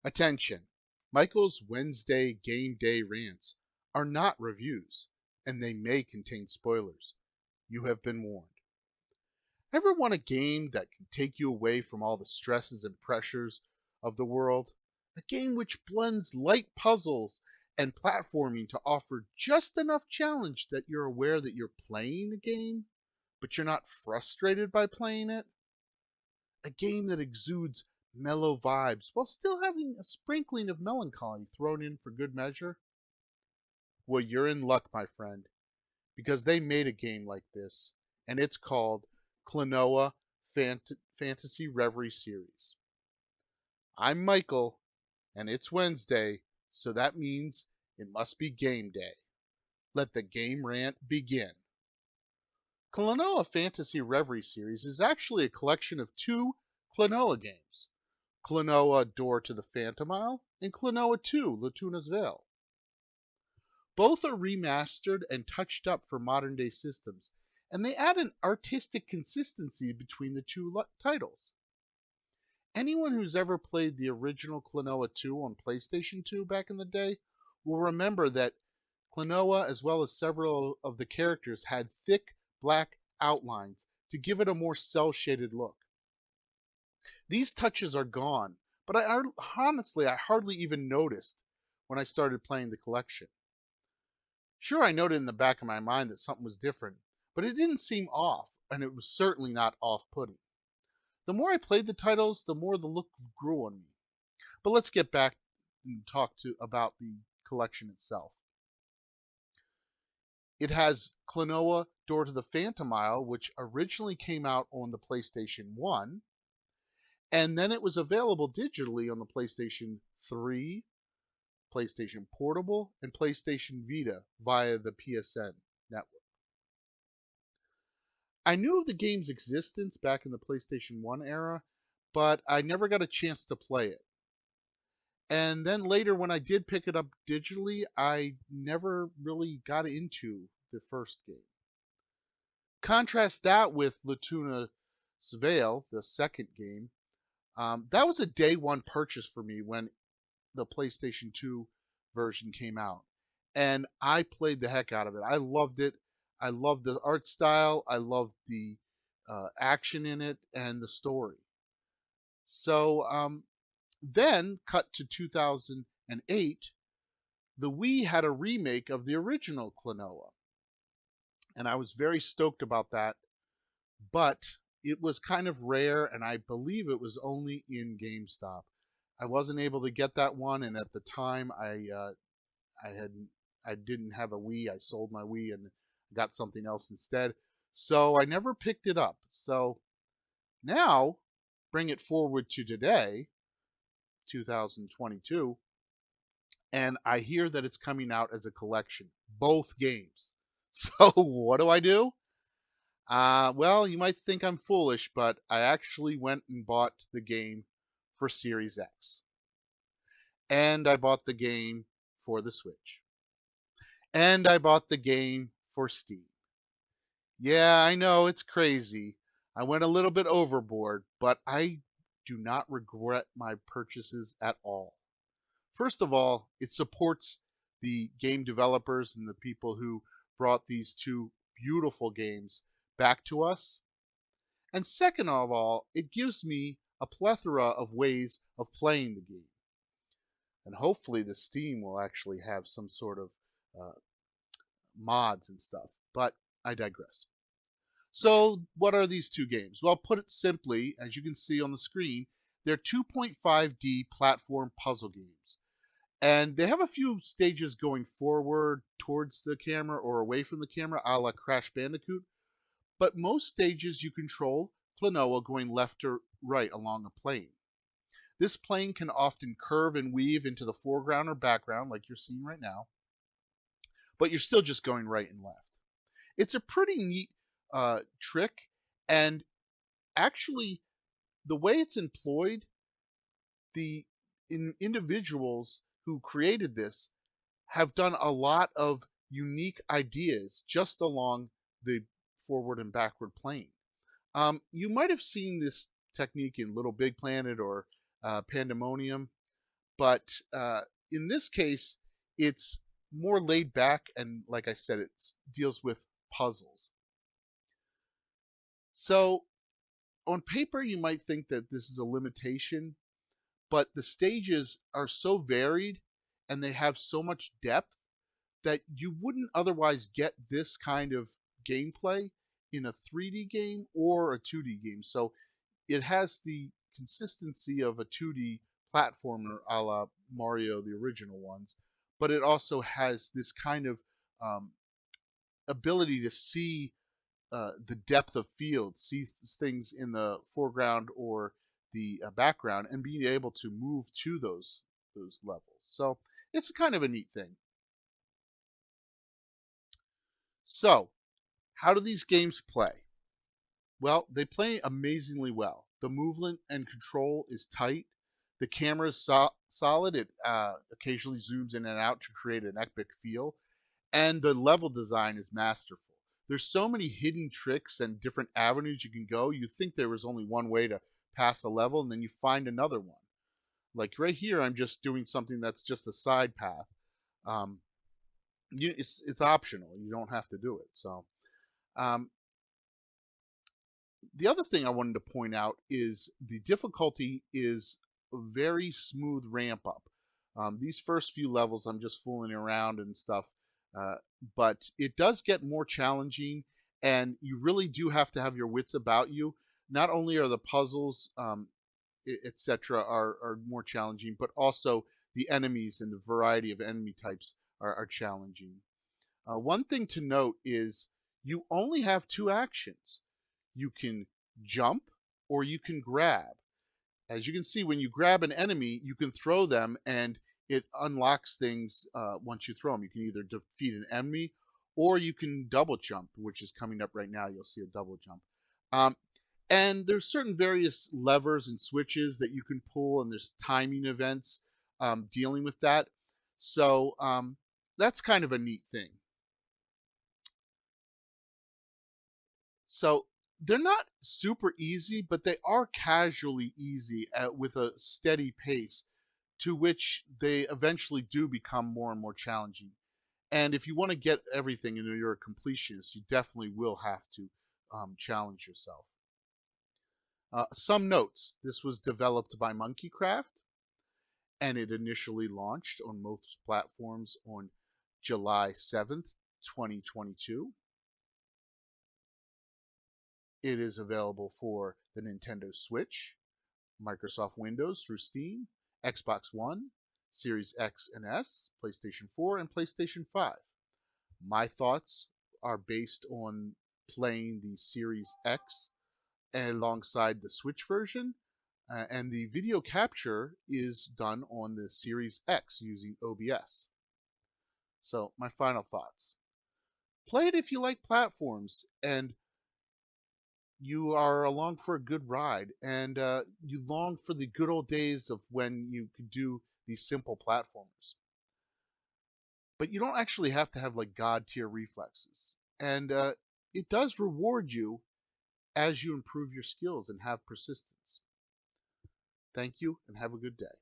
Attention! Michael's Wednesday Game Day rants are not reviews, and they may contain spoilers. You have been warned. Ever want a game that can take you away from all the stresses and pressures of the world? A game which blends light puzzles and platforming to offer just enough challenge that you're aware that you're playing a game, but you're not frustrated by playing it? A game that exudes mellow vibes while still having a sprinkling of melancholy thrown in for good measure? Well, you're in luck, my friend, because they made a game like this, and it's called Klonoa Phantasy Reverie series. I'm Michael, and it's Wednesday, so that means it must be game day. Let the game rant begin. Klonoa Phantasy Reverie series is actually a collection of two Klonoa games: Klonoa Door to the Phantomile and Klonoa 2 Latuna's Veil. Both are remastered and touched up for modern day systems, and they add an artistic consistency between the two titles. Anyone who's ever played the original Klonoa 2 on PlayStation 2 back in the day will remember that Klonoa, as well as several of the characters, had thick black outlines to give it a more cel shaded look. These touches are gone, but honestly I hardly even noticed when I started playing the collection. Sure, I noted in the back of my mind that something was different, but it didn't seem off, and it was certainly not off putting. The more I played the titles, the more the look grew on me. But let's get back and talk about the collection itself. It has Klonoa Door to the Phantomile, which originally came out on the PlayStation 1, and then it was available digitally on the PlayStation 3, PlayStation Portable, and PlayStation Vita via the PSN network. I knew of the game's existence back in the PlayStation 1 era, but I never got a chance to play it. And then later, when I did pick it up digitally, I never really got into the first game. Contrast that with Latuna's Veil, the second game. That was a day one purchase for me when the PlayStation 2 version came out. And I played the heck out of it. I loved it. I loved the art style. I loved the action in it and the story. So then, cut to 2008, the Wii had a remake of the original Klonoa. And I was very stoked about that. But it was kind of rare, and I believe it was only in GameStop. I wasn't able to get that one, and at the time, I had I didn't have a Wii. I sold my Wii and got something else instead. So I never picked it up. So now, bring it forward to today, 2022, and I hear that it's coming out as a collection, both games. So what do? Well, you might think I'm foolish, but I actually went and bought the game for Series X. And I bought the game for the Switch. And I bought the game for Steam. Yeah, I know it's crazy. I went a little bit overboard, but I do not regret my purchases at all. First of all, it supports the game developers and the people who brought these two beautiful games back to us. And second of all, it gives me a plethora of ways of playing the game. And hopefully the Steam will actually have some sort of uh, mods and stuff. But I digress. So, what are these two games? Well, put it simply, as you can see on the screen, they're 2.5D platform puzzle games. And they have a few stages going forward towards the camera or away from the camera, a la Crash Bandicoot. But most stages you control Klonoa going left or right along a plane. This plane can often curve and weave into the foreground or background, like you're seeing right now, but you're still just going right and left. It's a pretty neat trick, and actually, the way it's employed, the individuals who created this have done a lot of unique ideas just along the forward and backward plane. You might have seen this technique in Little Big Planet or Pandemonium, but in this case, it's more laid back, and like I said, it deals with puzzles. So on paper, you might think that this is a limitation, but the stages are so varied and they have so much depth that you wouldn't otherwise get this kind of gameplay in a 3D game or a 2D game. So it has the consistency of a 2D platformer a la Mario, the original ones, but it also has this kind of um, ability to see the depth of field, see things in the foreground or the background, and being able to move to those levels. So it's kind of a neat thing. So how do these games play? Well, they play amazingly well. The movement and control is tight. The camera is solid. It occasionally zooms in and out to create an epic feel. And the level design is masterful. There's so many hidden tricks and different avenues you can go. You think there was only one way to pass a level, and then you find another one. Like right here, I'm just doing something that's just a side path. Um, it's optional. You don't have to do it. So um, the other thing I wanted to point out is the difficulty is a very smooth ramp up. These first few levels, I'm just fooling around and stuff, uh, but it does get more challenging, and you really do have to have your wits about you. Not only are the puzzles, etc., are more challenging, but also the enemies and the variety of enemy types are challenging. One thing to note is you only have two actions. You can jump or you can grab. As you can see, when you grab an enemy, you can throw them and it unlocks things once you throw them. You can either defeat an enemy or you can double jump, which is coming up right now. You'll see a double jump. Um, and there's certain various levers and switches that you can pull, and there's timing events dealing with that. So that's kind of a neat thing. So they're not super easy, but they are casually easy with a steady pace, to which they eventually do become more and more challenging. And if you want to get everything and you're a completionist, you definitely will have to challenge yourself. Some notes: this was developed by Monkeycraft, and it initially launched on most platforms on July 7th, 2022. It is available for the Nintendo Switch, Microsoft Windows through Steam, Xbox One, Series X and S, PlayStation 4, and PlayStation 5. My thoughts are based on playing the Series X alongside the Switch version, and the video capture is done on the Series X using OBS. So, my final thoughts: play it if you like platforms and you are along for a good ride, and you long for the good old days of when you could do these simple platformers. But you don't actually have to have like god tier reflexes, and it does reward you as you improve your skills and have persistence. Thank you, and have a good day.